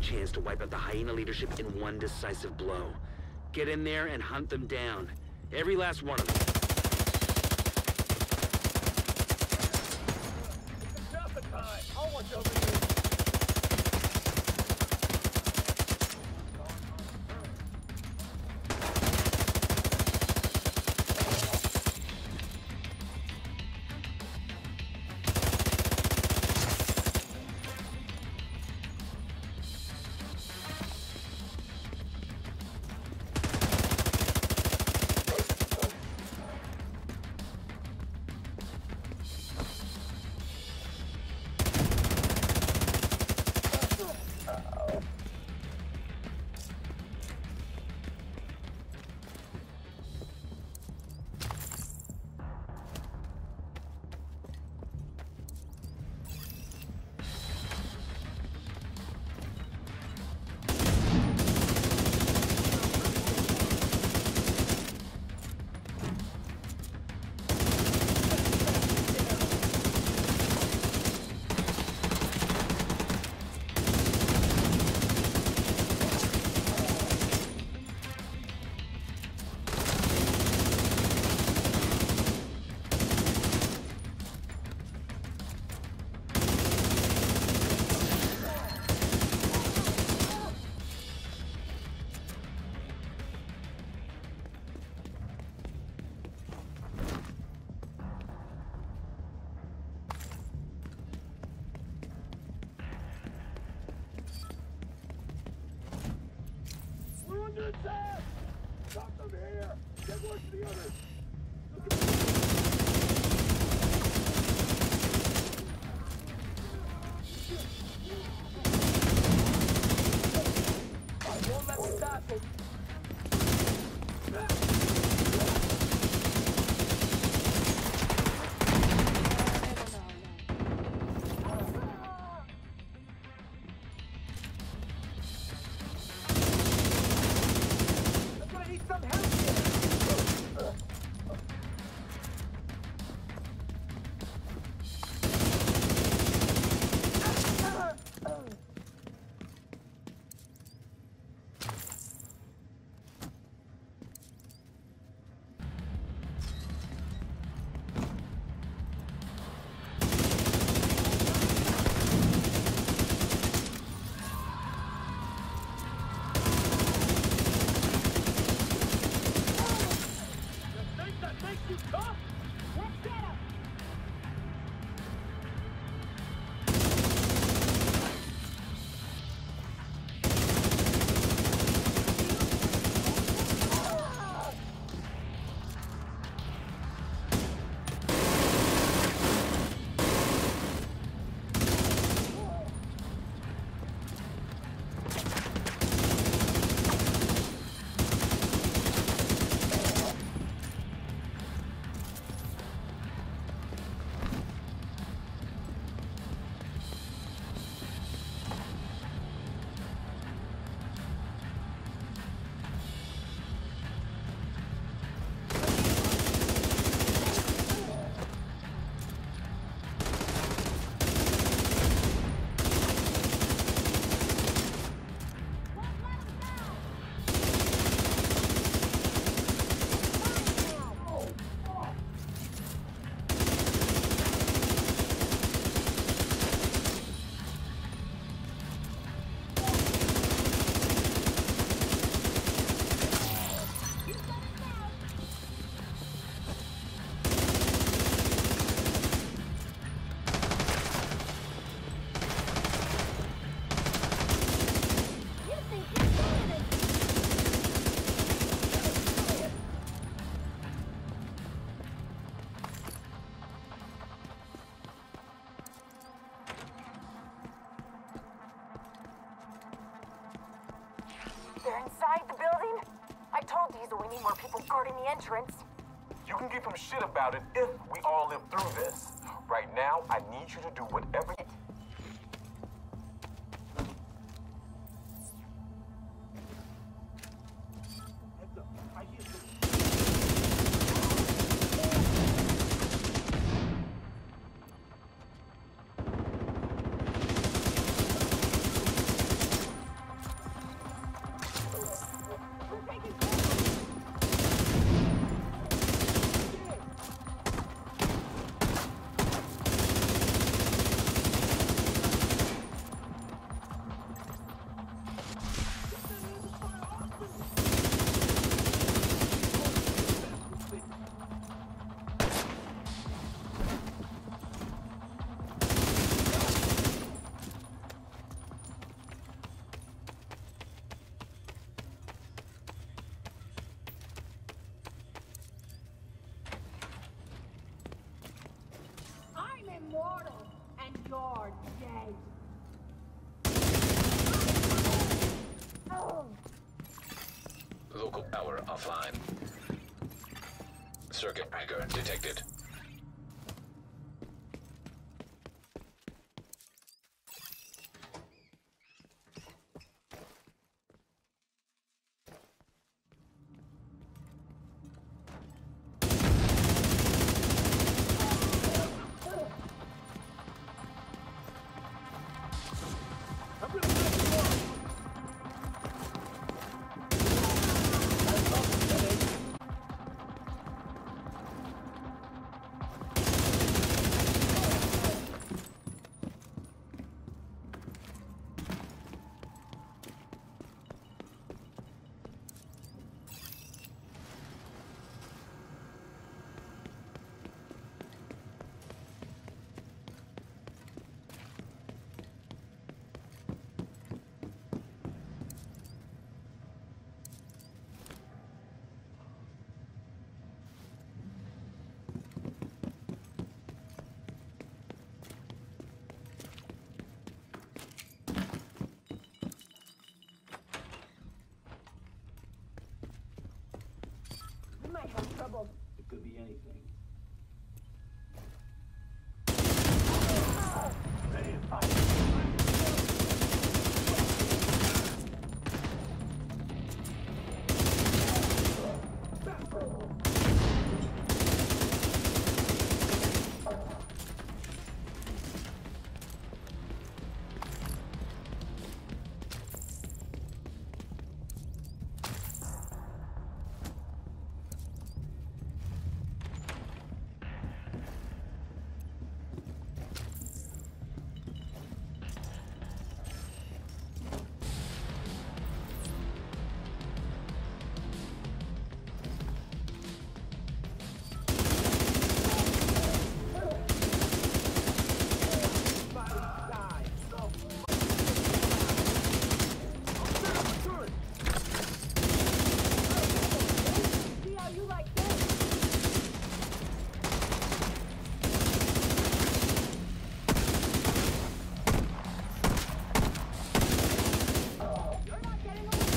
chance to wipe out the hyena leadership in one decisive blow. Get in there and hunt them down. Every last one of them. Stop the time! I'll watch over you! Stop them here! Get one to the others! I won't let them stop it! They're inside the building? I told Diesel we need more people guarding the entrance. You can give him shit about it if we all live through this. Right now, I need you to do whatever... You're dead. Local power offline. Circuit breaker detected. We might have trouble. It could be anything. Ready to fight. See how you like this? You're not getting away with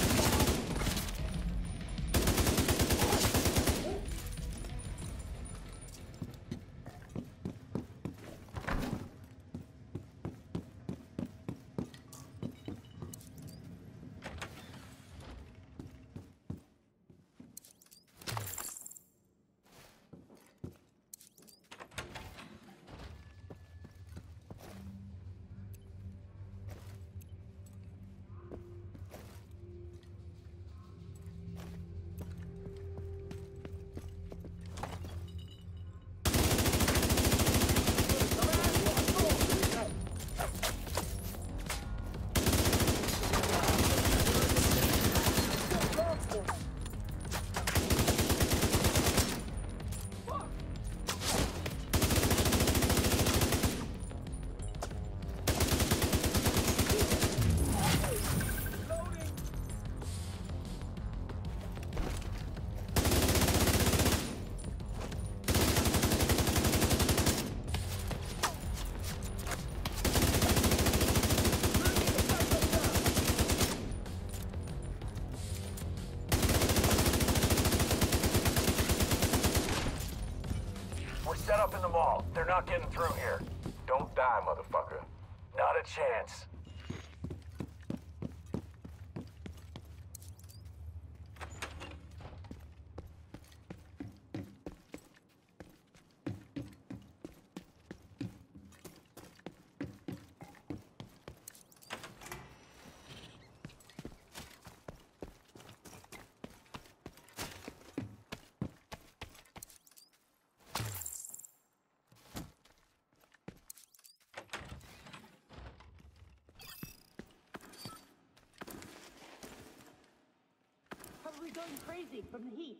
We're set up in the mall. They're not getting through here. Don't die, motherfucker. Not a chance. Probably going crazy from the heat.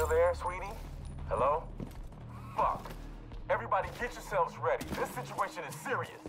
still there, sweetie? Hello? Fuck. Everybody get yourselves ready. This situation is serious.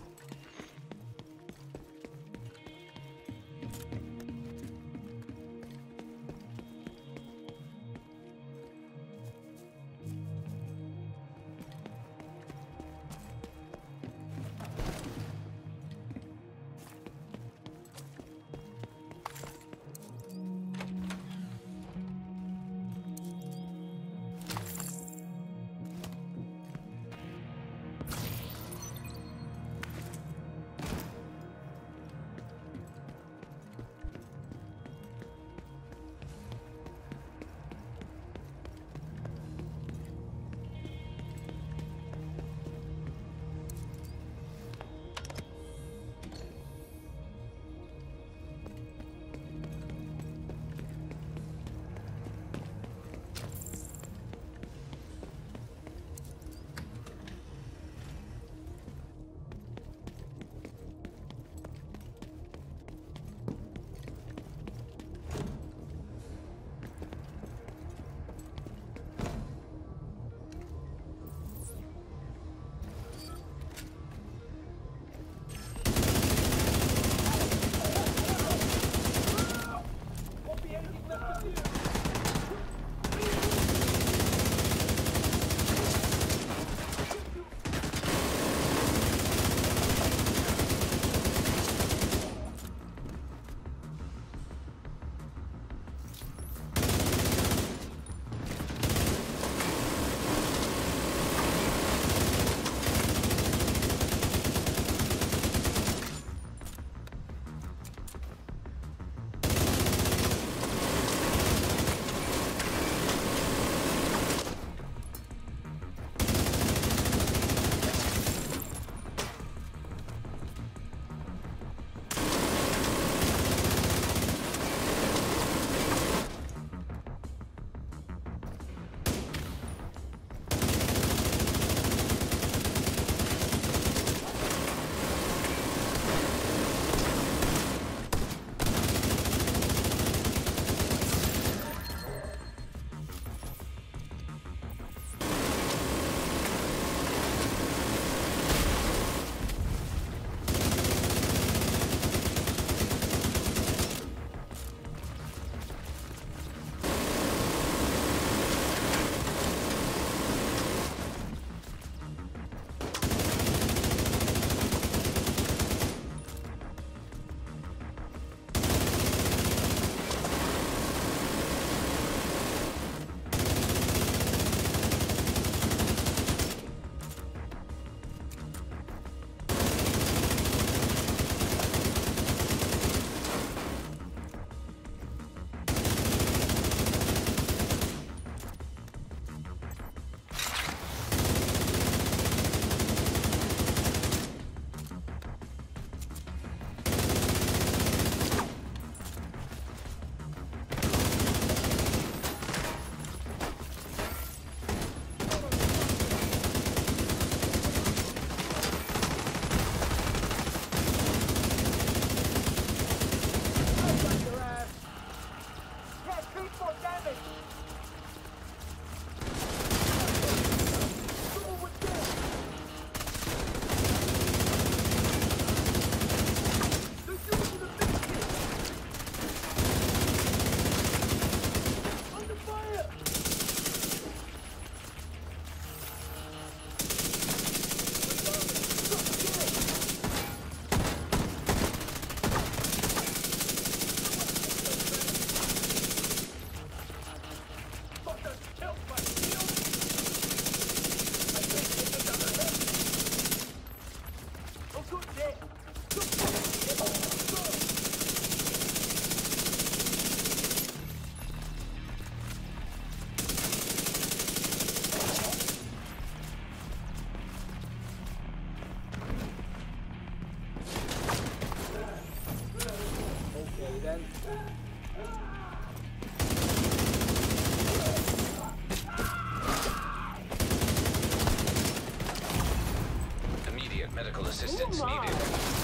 assistance needed.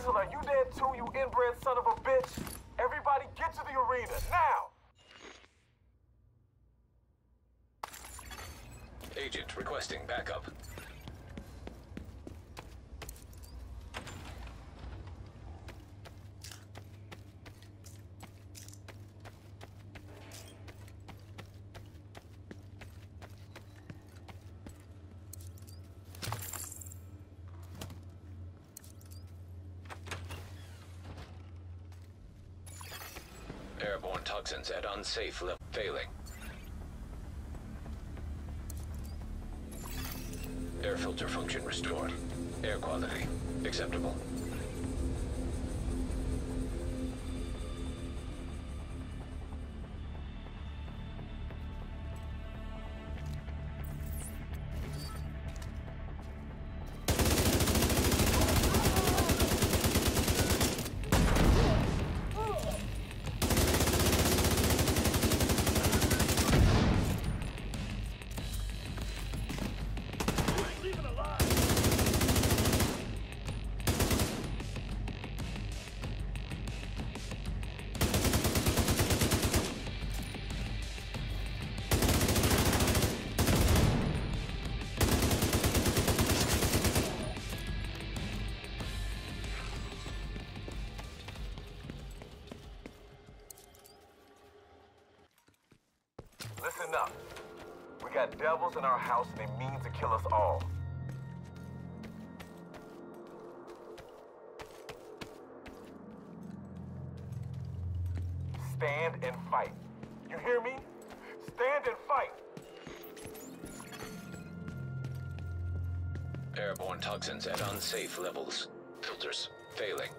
Diesel, are you dead too, you inbred son of a bitch? Everybody get to the arena, now! Agent requesting backup. Airborne toxins at unsafe level. Failing. Air filter function restored. Air quality acceptable. Listen up. We got devils in our house and they mean to kill us all. Stand and fight. You hear me? Stand and fight! Airborne toxins at unsafe levels. Filters failing.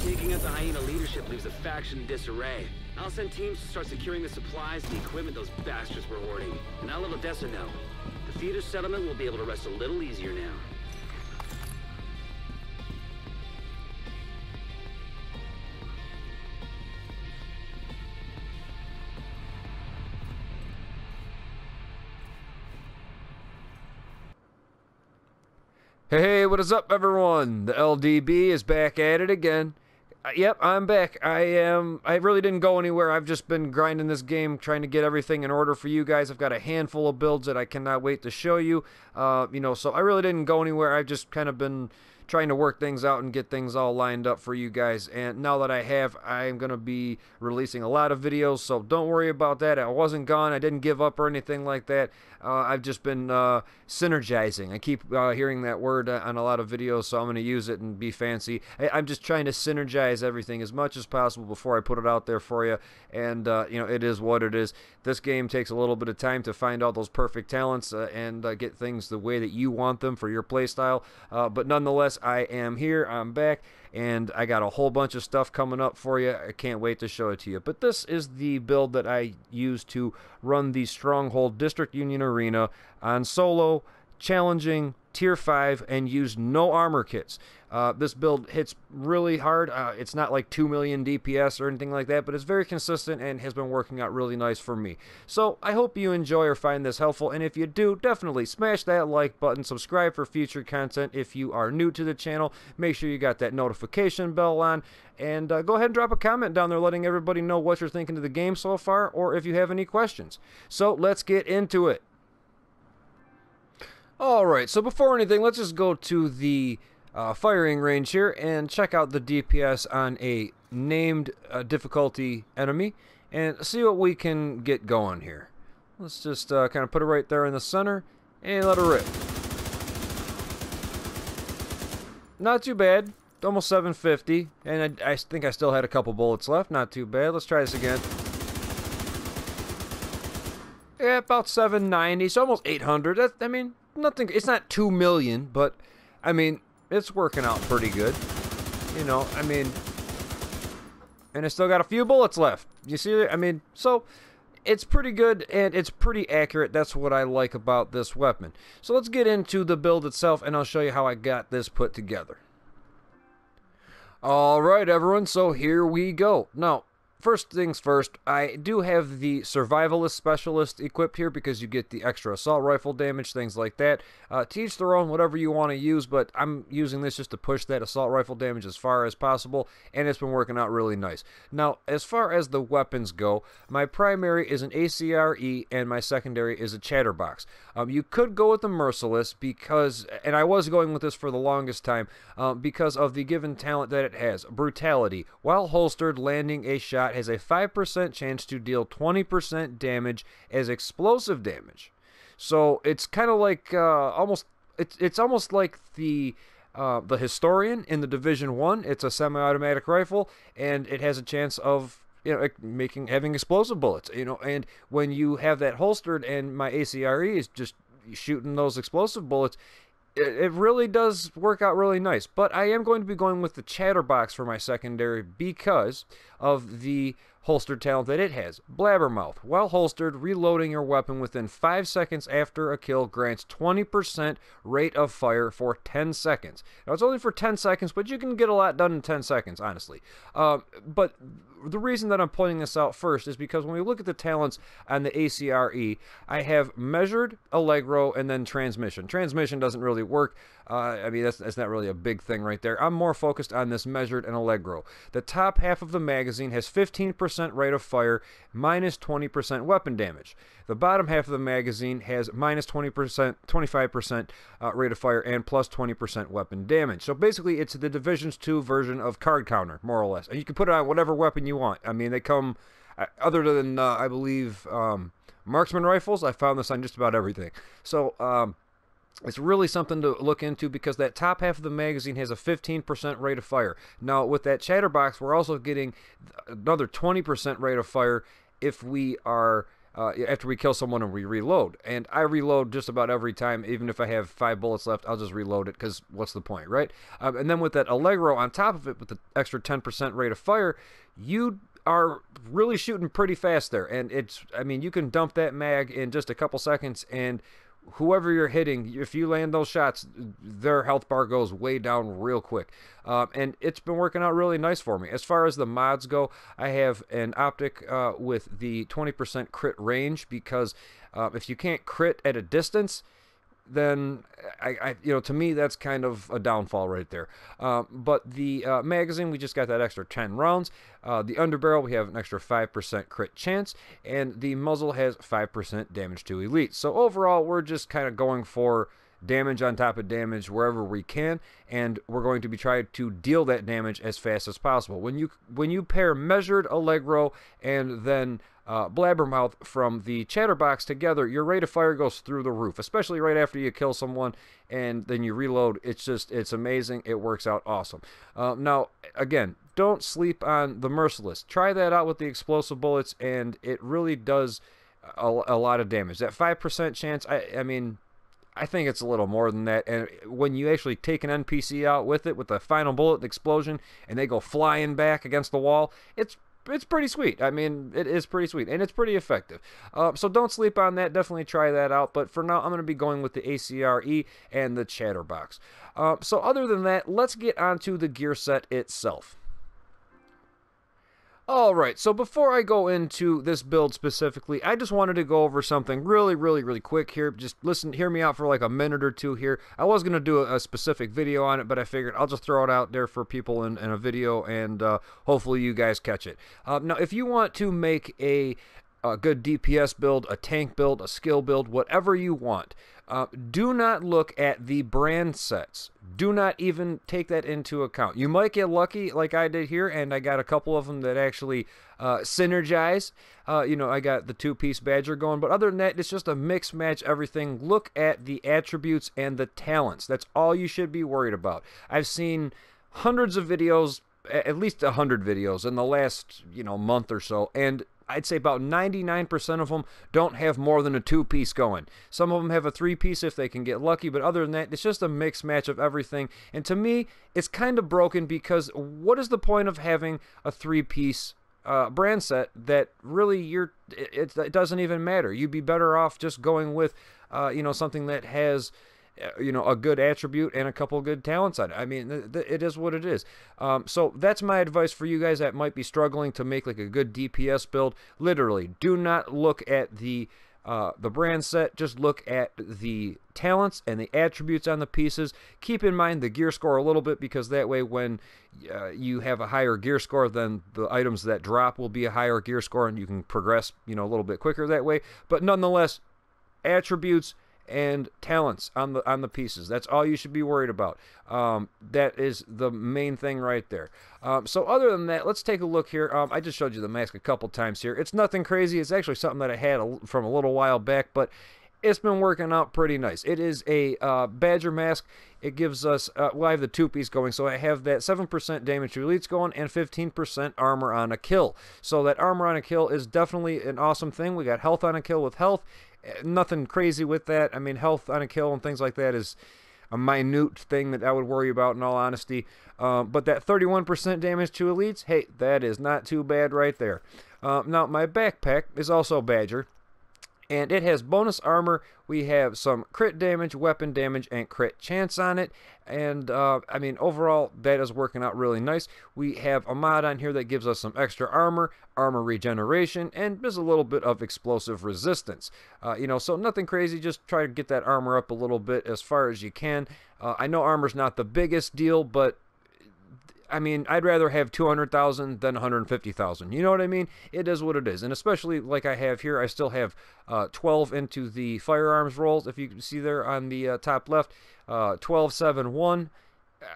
Taking out the hyena leadership leaves the faction in disarray. I'll send teams to start securing the supplies and the equipment those bastards were hoarding. And I'll let Odessa know. The theater settlement will be able to rest a little easier now. Hey, what is up, everyone? The LDB is back at it again. Yep, I'm back. I really didn't go anywhere. I've just been grinding this game, trying to get everything in order for you guys. I've got a handful of builds that I cannot wait to show you. So I really didn't go anywhere. I've just kind of been trying to work things out and get things all lined up for you guys. And now that I have, I'm going to be releasing a lot of videos, so don't worry about that. I wasn't gone. I didn't give up or anything like that. I've just been synergizing. I keep hearing that word on a lot of videos, so I'm going to use it and be fancy. I'm just trying to synergize everything as much as possible before I put it out there for you. And, it is what it is. This game takes a little bit of time to find all those perfect talents and get things the way that you want them for your playstyle. But nonetheless, I am here. I'm back. And I got a whole bunch of stuff coming up for you. I can't wait to show it to you. But this is the build that I use to run the Stronghold District Union Arena on solo, challenging, tier 5, and use no armor kits. This build hits really hard. It's not like 2 million DPS or anything like that, but it's very consistent and has been working out really nice for me. So I hope you enjoy or find this helpful, and if you do, definitely smash that like button, subscribe for future content. If you are new to the channel, make sure you got that notification bell on, and go ahead and drop a comment down there letting everybody know what you're thinking of the game so far, or if you have any questions. So let's get into it. Alright, so before anything, let's just go to the firing range here and check out the DPS on a named difficulty enemy and see what we can get going here. Let's just kind of put it right there in the center and let it rip. Not too bad. Almost 750, and I think I still had a couple bullets left. Not too bad. Let's try this again. Yeah, about 790, so almost 800. I mean, nothing. It's not 2 million, but I mean, it's working out pretty good. And I still got a few bullets left. You see, I mean, so it's pretty good and it's pretty accurate. That's what I like about this weapon. So let's get into the build itself, and I'll show you how I got this put together. Alright, everyone, so here we go. Now, first things first, I do have the Survivalist Specialist equipped here because you get the extra assault rifle damage, things like that. To each their own, whatever you want to use, but I'm using this just to push that assault rifle damage as far as possible, and it's been working out really nice. Now, as far as the weapons go, my primary is an ACRE, and my secondary is a Chatterbox. You could go with the Merciless because, and I was going with this for the longest time, because of the given talent that it has. Brutality. While holstered, landing a shot has a 5% chance to deal 20% damage as explosive damage. So it's kind of like it's almost like the Historian in the Division 1. It's a semi-automatic rifle, and it has a chance of having explosive bullets. And when you have that holstered, and my ACRE is just shooting those explosive bullets, it really does work out really nice. But I am going to be going with the Chatterbox for my secondary because of the holstered talent that it has. Blabbermouth. While holstered, reloading your weapon within 5 seconds after a kill grants 20% rate of fire for 10 seconds. Now, it's only for 10 seconds, but you can get a lot done in 10 seconds, honestly. But the reason that I'm pointing this out first is because when we look at the talents on the ACRE, I have measured, Allegro, and then transmission. Transmission doesn't really work. I mean, that's not really a big thing right there. I'm more focused on this measured and Allegro. The top half of the magazine has 15% rate of fire, minus 20% weapon damage. The bottom half of the magazine has minus 25% rate of fire, and plus 20% weapon damage. So basically, it's the Divisions 2 version of card counter, more or less. And you can put it on whatever weapon you want. I mean, they come, other than, I believe, marksman rifles, I found this on just about everything. So, it's really something to look into because that top half of the magazine has a 15% rate of fire. Now, with that Chatterbox, we're also getting another 20% rate of fire if we are after we kill someone and we reload. And I reload just about every time. Even if I have 5 bullets left, I'll just reload it because what's the point, right? And then with that Allegro on top of it, with the extra 10% rate of fire, you are really shooting pretty fast there. And I mean, you can dump that mag in just a couple seconds, and whoever you're hitting, if you land those shots, their health bar goes way down real quick. And it's been working out really nice for me. As far as the mods go, I have an optic with the 20% crit range because if you can't crit at a distance, then to me, that's kind of a downfall right there. But the magazine, we just got that extra 10 rounds. The underbarrel, we have an extra 5% crit chance, and the muzzle has 5% damage to elite. So overall, we're just kind of going for damage on top of damage wherever we can, and we're going to be trying to deal that damage as fast as possible. When you pair measured Allegro and then Blabbermouth from the Chatterbox together, your rate of fire goes through the roof, especially right after you kill someone and then you reload. It's amazing. It works out awesome. Now, again, don't sleep on the Merciless. Try that out with the explosive bullets, and it really does a lot of damage. That 5% chance, I mean, I think it's a little more than that. And when you actually take an NPC out with it, with the final bullet, the explosion, and they go flying back against the wall, it's pretty sweet. I mean, it is pretty sweet, and it's pretty effective. So don't sleep on that. Definitely try that out. But for now, I'm going to be going with the ACRE and the Chatterbox. So other than that, let's get onto the gear set itself. Alright, so before I go into this build specifically, I just wanted to go over something really quick here. Just hear me out for like a minute or two here. I was going to do a specific video on it, but I figured I'll just throw it out there for people in a video, and hopefully you guys catch it. Now, if you want to make a good DPS build, a tank build, a skill build, whatever you want, do not look at the brand sets. Do not even take that into account. You might get lucky like I did here, and I got a couple of them that actually synergize. I got the two-piece Badger going, but other than that, it's just a mix match everything. Look at the attributes and the talents. That's all you should be worried about. I've seen hundreds of videos, at least 100 videos in the last month or so, and I'd say about 99% of them don't have more than a two-piece going. Some of them have a three-piece if they can get lucky, but other than that, it's just a mixed match of everything. And to me, it's kind of broken, because what is the point of having a three-piece brand set that really it doesn't even matter? You'd be better off just going with something that has a good attribute and a couple good talents on it. I mean, it is what it is. So that's my advice for you guys that might be struggling to make like a good DPS build. Literally, do not look at the brand set. Just look at the talents and the attributes on the pieces. Keep in mind the gear score a little bit, because that way when you have a higher gear score, then the items that drop will be a higher gear score, and you can progress a little bit quicker that way. But nonetheless, attributes and talents on the pieces. That's all you should be worried about. That is the main thing right there. So other than that, let's take a look here. I just showed you the mask a couple times here. It's nothing crazy. It's actually something that I had from a little while back, but it's been working out pretty nice. It is a Badger mask. It gives us, I have the two-piece going, so I have that 7% damage to elites going and 15% armor on a kill. So that armor on a kill is definitely an awesome thing. We got health on a kill with health. Nothing crazy with that. I mean, health on a kill and things like that is a minute thing that I would worry about, in all honesty. But that 31% damage to elites, hey, that is not too bad right there. Now, my backpack is also Badger, and it has bonus armor. We have some crit damage, weapon damage, and crit chance on it. And, I mean, overall, that is working out really nice. We have a mod on here that gives us some extra armor regeneration, and there's a little bit of explosive resistance. So nothing crazy. Just try to get that armor up a little bit as far as you can. I know armor's not the biggest deal, but I mean, I'd rather have 200,000 than 150,000. You know what I mean? It is what it is. And especially like I have here, I still have 12 into the firearms rolls. If you can see there on the top left, 12, 7, 1.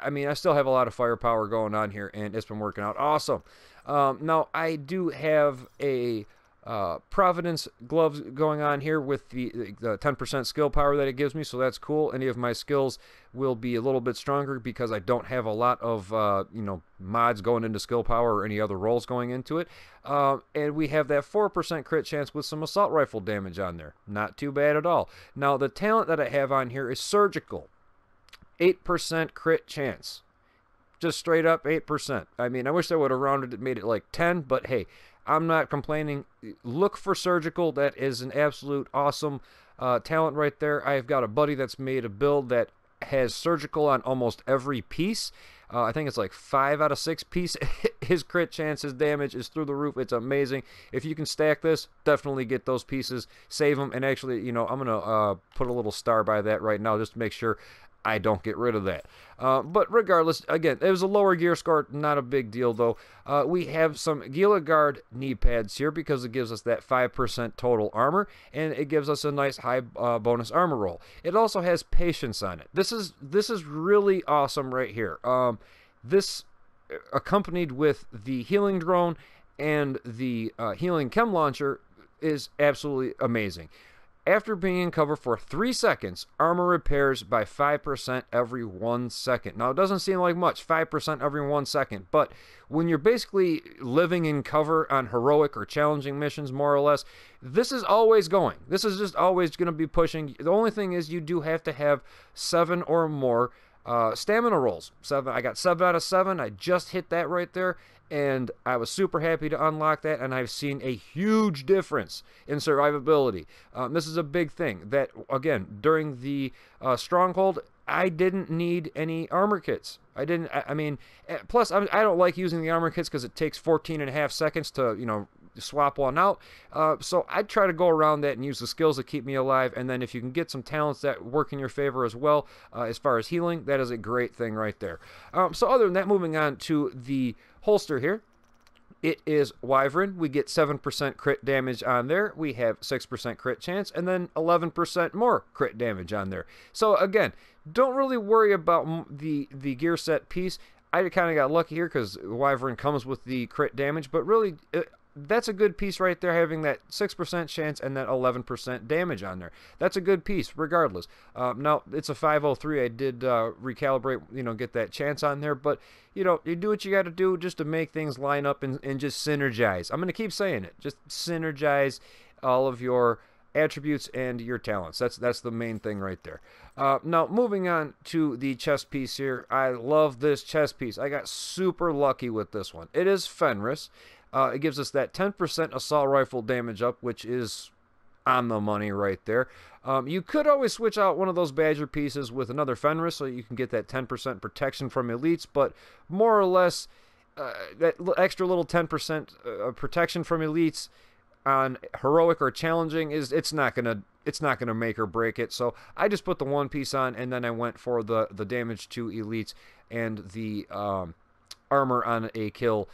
I mean, I still have a lot of firepower going on here, and it's been working out awesome. Now, I do have a Providence gloves going on here with the 10% skill power that it gives me, so that's cool. Any of my skills will be a little bit stronger because I don't have a lot of mods going into skill power or any other rolls going into it. And we have that 4% crit chance with some assault rifle damage on there. Not too bad at all. Now, the talent that I have on here is surgical. 8% crit chance. Just straight up 8%. I mean, I wish I would have rounded it, made it like 10, but hey, I'm not complaining. Look for surgical. That is an absolute awesome talent right there. I've got a buddy that's made a build that has surgical on almost every piece. I think it's like 5 out of 6 piece his crit chance, his damage is through the roof. It's amazing. If you can stack this, definitely get those pieces, save them, and actually, you know, I'm gonna put a little star by that right now just to make sure I don't get rid of that. But regardless, again, it was a lower gear score, not a big deal though. We have some Gila Guard knee pads here because it gives us that 5% total armor, and it gives us a nice high bonus armor roll. It also has patience on it. This is really awesome right here. This accompanied with the healing drone and the healing chem launcher is absolutely amazing. After being in cover for 3 seconds, armor repairs by 5% every 1 second. Now, it doesn't seem like much, 5% every 1 second, but when you're basically living in cover on heroic or challenging missions, more or less, this is always going. This is just always going to be pushing. The only thing is you do have to have 7 or more stamina rolls. I got 7 out of 7. I just hit that right there, and I was super happy to unlock that, and I've seen a huge difference in survivability. This is a big thing that, again, during the Stronghold, I didn't need any armor kits. I mean, plus, I don't like using the armor kits because it takes 14.5 seconds to, you know, swap one out. So I try to go around that and use the skills that keep me alive, and then if you can get some talents that work in your favor as well, as far as healing, that is a great thing right there. So other than that, moving on to the holster here. It is Wyvern. We get 7% crit damage on there. We have 6% crit chance, and then 11% more crit damage on there. So again, don't really worry about the gear set piece. I kind of got lucky here because Wyvern comes with the crit damage, but really, that's a good piece right there, having that 6% chance and that 11% damage on there. That's a good piece, regardless. Now, it's a 503. I did recalibrate, you know, get that chance on there, but, you know, you do what you got to do just to make things line up and just synergize. I'm going to keep saying it. Just synergize all of your attributes and your talents. That's the main thing right there. Now, moving on to the chest piece here. I love this chest piece. I got super lucky with this one. It is Fenris. It gives us that 10% assault rifle damage up, which is on the money right there. You could always switch out one of those Badger pieces with another Fenris so you can get that 10% protection from elites, but more or less, that extra little 10% protection from elites on heroic or challenging it's not gonna make or break it. So I just put the one piece on, and then I went for the damage to elites and the armor on a kill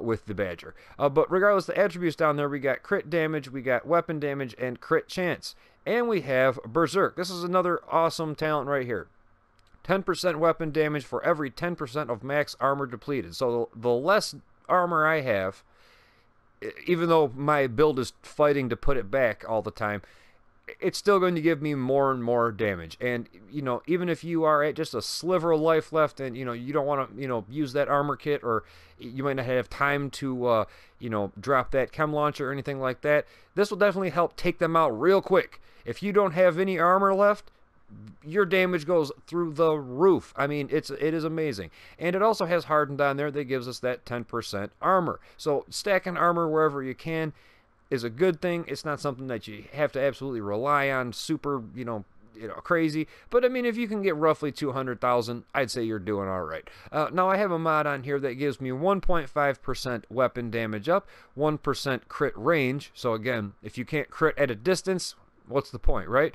with the Badger. But regardless, the attributes down there, we got crit damage, we got weapon damage, and crit chance. And we have Berserk. This is another awesome talent right here. 10% weapon damage for every 10% of max armor depleted. So the less armor I have, even though my build is fighting to put it back all the time, it's still going to give me more and more damage. And, you know, even if you are at just a sliver of life left and, you know, you don't want to, you know, use that armor kit, or you might not have time to, you know, drop that chem launcher or anything like that, this will definitely help take them out real quick. If you don't have any armor left, your damage goes through the roof. I mean, it is amazing. And it also has hardened on there that gives us that 10% armor. So stacking armor wherever you can is a good thing. It's not something that you have to absolutely rely on super, you know, crazy. But I mean, if you can get roughly 200,000, I'd say you're doing all right. Now I have a mod on here that gives me 1.5% weapon damage up, 1% crit range. So again, if you can't crit at a distance, what's the point, right?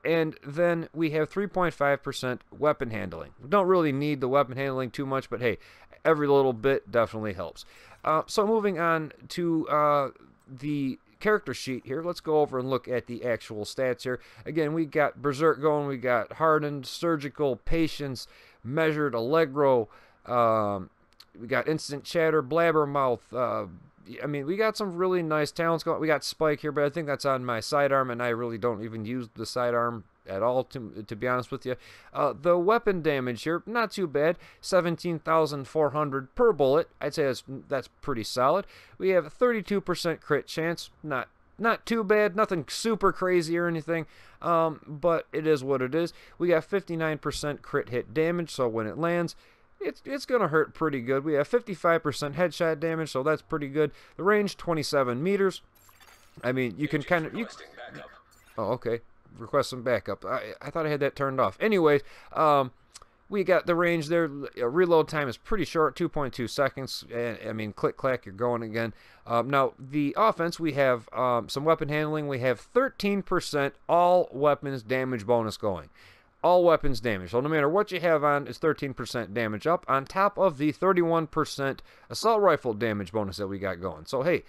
And then we have 3.5% weapon handling. We don't really need the weapon handling too much, but hey, every little bit definitely helps. So moving on to the character sheet here, let's go over and look at the actual stats here. Again, we got Berserk going, we got Hardened, Surgical, Patience, Measured, Allegro, we got Instant Chatter, Blabbermouth. I mean, we got some really nice talents going. We got Spike here, but I think that's on my sidearm, and I really don't even use the sidearm at all, to be honest with you. The weapon damage here, not too bad. 17,400 per bullet. I'd say that's pretty solid. We have a 32% crit chance. Not too bad. Nothing super crazy or anything, but it is what it is. We got 59% crit hit damage, so when it lands, it's going to hurt pretty good. We have 55% headshot damage, so that's pretty good. The range, 27 meters. I mean, you can kind of... Oh, okay. Request some backup. I thought I had that turned off. Anyways, we got the range there. Reload time is pretty short, 2.2 seconds. I mean, click, clack, you're going again. Now, the offense, we have some weapon handling. We have 13% all weapons damage bonus going. All weapons damage. So no matter what you have on, it's 13% damage up on top of the 31% assault rifle damage bonus that we got going. So, hey,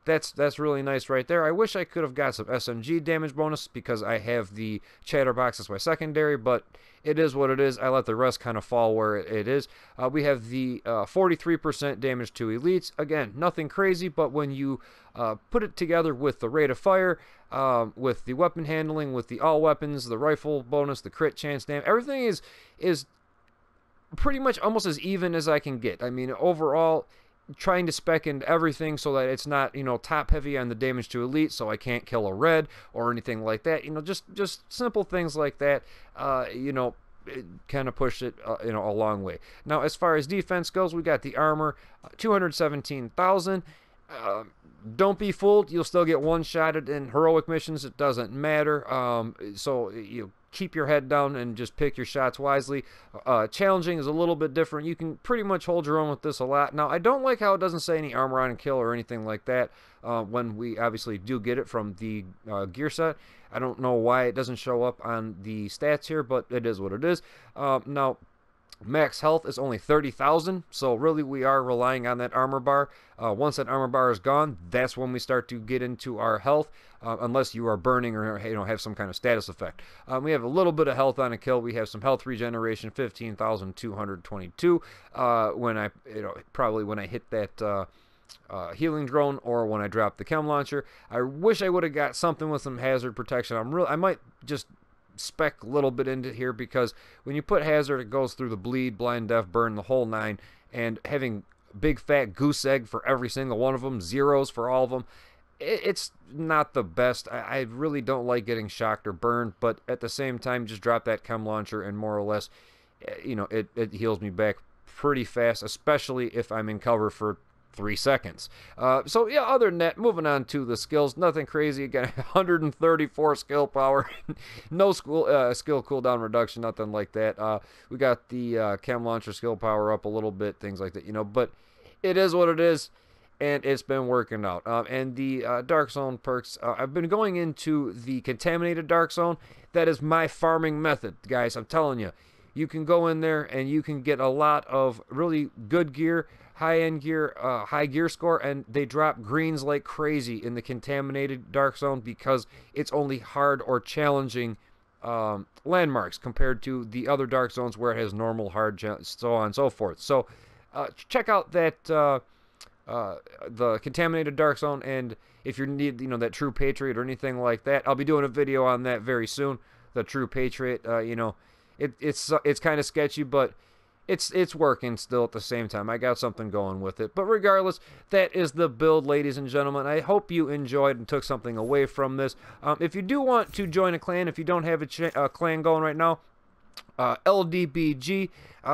that's really nice right there. I wish I could have got some SMG damage bonus because I have the Chatterbox as my secondary, but it is what it is. I let the rest kind of fall where it is. We have the 43% damage to elites. Again, nothing crazy, but when you put it together with the rate of fire, with the weapon handling, with the all weapons, the rifle bonus, the crit chance damage, everything is pretty much almost as even as I can get. I mean, overall, trying to spec into everything so that it's not, you know, top heavy on the damage to elite, so I can't kill a red or anything like that. You know, just simple things like that. You know, kind of push it, you know, a long way. Now, as far as defense goes, we got the armor, 217,000. Don't be fooled. You'll still get one-shotted in heroic missions. It doesn't matter. So you keep your head down and just pick your shots wisely. Challenging is a little bit different. You can pretty much hold your own with this a lot. Now, I don't like how it doesn't say any armor on kill or anything like that when we obviously do get it from the gear set. I don't know why it doesn't show up on the stats here, but it is what it is. Now, max health is only 30,000, so really we are relying on that armor bar. Once that armor bar is gone, that's when we start to get into our health, unless you are burning or, you know, have some kind of status effect. We have a little bit of health on a kill. We have some health regeneration, 15,222. When I, you know, probably when I hit that healing drone or when I drop the chem launcher. I wish I would have got something with some hazard protection. I might just spec a little bit into here because when you put hazard, it goes through the bleed, blind, deaf, burn, the whole nine, and having big fat goose egg for every single one of them, zeros for all of them, it's not the best. I really don't like getting shocked or burned, but at the same time, just drop that chem launcher and more or less, you know, it heals me back pretty fast, especially if I'm in cover for 3 seconds. So yeah, other than that, moving on to the skills, nothing crazy. Again, 134 skill power, no skill cooldown reduction, nothing like that. We got the chem launcher skill power up a little bit, things like that, you know, but it is what it is, and it's been working out. And the Dark Zone perks, I've been going into the Contaminated Dark Zone. That is my farming method, guys. I'm telling you, you can go in there and you can get a lot of really good gear, high-end gear, high gear score, and they drop greens like crazy in the Contaminated Dark Zone because it's only hard or challenging landmarks compared to the other Dark Zones where it has normal, hard, so on and so forth. So check out that the Contaminated Dark Zone, and if you need, you know, that True Patriot or anything like that, I'll be doing a video on that very soon. The True Patriot, you know, it's kind of sketchy, but it's working still at the same time. I got something going with it. But regardless, that is the build, ladies and gentlemen. I hope you enjoyed and took something away from this. If you do want to join a clan, if you don't have a clan going right now, LDBG,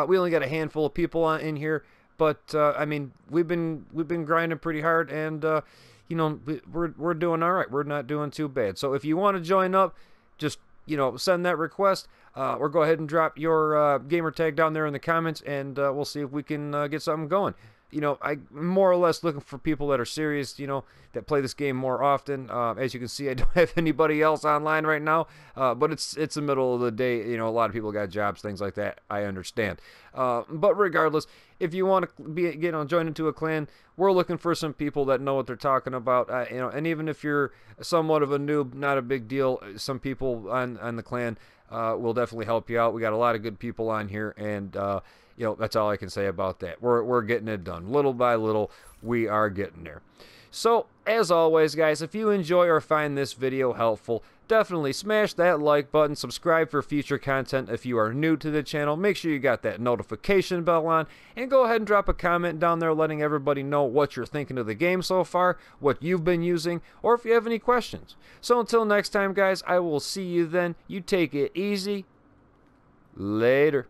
we only got a handful of people in here, but I mean, we've been grinding pretty hard, and you know, we're doing all right. We're not doing too bad. So if you want to join up, just, you know, send that request, or go ahead and drop your gamer tag down there in the comments, and we'll see if we can get something going. You know, I'm more or less looking for people that are serious, you know, that play this game more often. As you can see, I don't have anybody else online right now, but it's the middle of the day. You know, a lot of people got jobs, things like that. I understand. But regardless, if you want to join into a clan, we're looking for some people that know what they're talking about. You know, and even if you're somewhat of a noob, not a big deal. Some people on the clan will definitely help you out. We got a lot of good people on here, and you know, that's all I can say about that. We're getting it done. Little by little, we are getting there. So, as always, guys, if you enjoy or find this video helpful, definitely smash that like button, subscribe for future content if you are new to the channel, make sure you got that notification bell on, and go ahead and drop a comment down there letting everybody know what you're thinking of the game so far, what you've been using, or if you have any questions. So until next time, guys, I will see you then. You take it easy. Later.